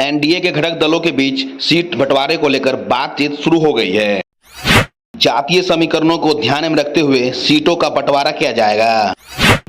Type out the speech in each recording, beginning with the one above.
NDA के घटक दलों के बीच सीट बंटवारे को लेकर बातचीत शुरू हो गई है। जातीय समीकरणों को ध्यान में रखते हुए सीटों का बंटवारा किया जाएगा।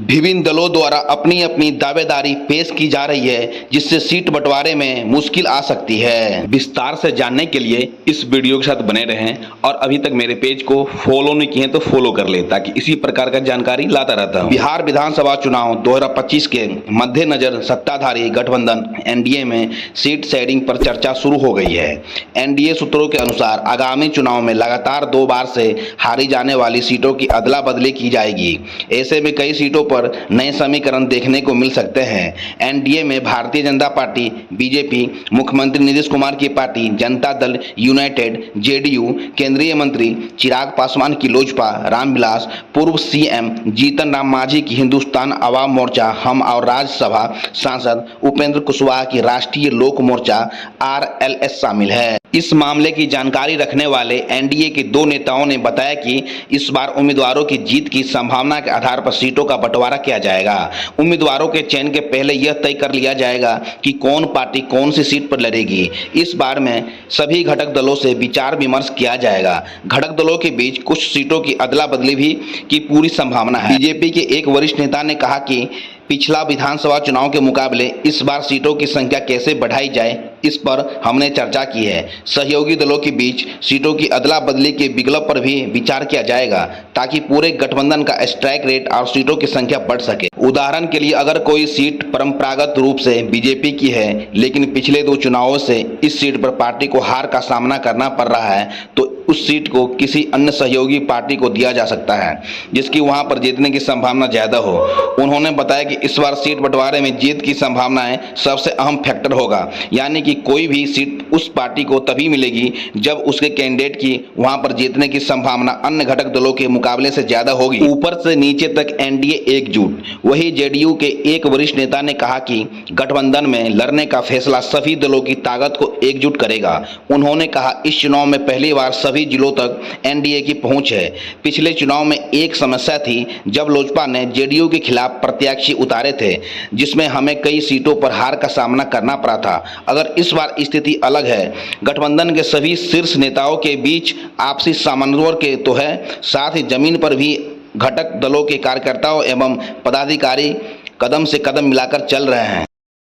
विभिन्न दलों द्वारा अपनी अपनी दावेदारी पेश की जा रही है, जिससे सीट बंटवारे में मुश्किल आ सकती है। विस्तार से जानने के लिए इस वीडियो के साथ बने रहें और अभी तक मेरे पेज को फॉलो नहीं किए तो फॉलो कर ले, ताकि इसी प्रकार का जानकारी लाता रहता हूं। बिहार विधानसभा चुनाव 2025 के मद्देनजर सत्ताधारी गठबंधन एनडीए में सीट शेयरिंग पर चर्चा शुरू हो गई है। एनडीए सूत्रों के अनुसार आगामी चुनाव में लगातार 2 बार से हारी जाने वाली सीटों की अदला बदली की जाएगी। ऐसे में कई सीटों पर नए समीकरण देखने को मिल सकते हैं। एनडीए में भारतीय जनता पार्टी बीजेपी, मुख्यमंत्री नीतीश कुमार की party Janata Dal United JDU, केंद्रीय मंत्री चिराग पासवान की लोजपा, रामविलास, पूर्व सीएम जीतन राम मांझी की हिंदुस्तान आवाम मोर्चा हम और राज्यसभा सांसद उपेंद्र कुशवाहा की राष्ट्रीय लोक मोर्चा आरएलएस शामिल है। इस मामले की जानकारी रखने वाले एनडीए के 2 नेताओं ने बताया कि इस बार उम्मीदवारों की जीत की संभावना के आधार पर सीटों का बंटवारा किया जाएगा। उम्मीदवारों के चयन के पहले यह तय कर लिया जाएगा कि कौन पार्टी कौन सी सीट पर लड़ेगी। इस बार में सभी घटक दलों से विचार विमर्श किया जाएगा। घटक दलों के बीच कुछ सीटों की अदला बदली भी की पूरी संभावना है। बीजेपी के एक वरिष्ठ नेता ने कहा कि पिछला विधानसभा चुनाव के मुकाबले इस बार सीटों की संख्या कैसे बढ़ाई जाए, इस पर हमने चर्चा की है। सहयोगी दलों के बीच सीटों की अदला बदली के विकल्प पर भी विचार किया जाएगा, ताकि पूरे गठबंधन का स्ट्राइक रेट और सीटों की संख्या बढ़ सके। उदाहरण के लिए, अगर कोई सीट परंपरागत रूप से बीजेपी की है, लेकिन पिछले 2 चुनावों से इस सीट पर पार्टी को हार का सामना करना पड़ रहा है, तो उस सीट को किसी अन्य सहयोगी पार्टी को दिया जा सकता है, जिसकी वहां पर जीतने की संभावना ज्यादा हो। उन्होंने बताया कि इस बार सीट बंटवारे में जीत की संभावनाएं सबसे अहम फैक्टर होगा, यानी कि कोई भी सीट उस पार्टी को तभी मिलेगी जब उसके कैंडिडेट की वहां पर जीतने की संभावना अन्य घटक दलों के मुकाबले से ज्यादा होगी। ऊपर से नीचे तक एनडीए एकजुट। वही जेडीयू के एक वरिष्ठ नेता ने कहा कि गठबंधन में लड़ने का फैसला सभी दलों की ताकत को एकजुट करेगा। उन्होंने कहा, इस चुनाव में पहली बार सभी जिलों तक एनडीए की पहुंच है। पिछले चुनाव में एक समस्या थी जब लोजपा ने जेडीयू के खिलाफ प्रत्याशी उतारे थे, जिसमें हमें कई सीटों पर हार का सामना करना पड़ा था। अगर इस बार स्थिति अलग है। गठबंधन के सभी शीर्ष नेताओं के बीच आपसी सामंजस्य के तो है, साथ ही जमीन पर भी घटक दलों के कार्यकर्ताओं एवं पदाधिकारी कदम से कदम मिलाकर चल रहे हैं।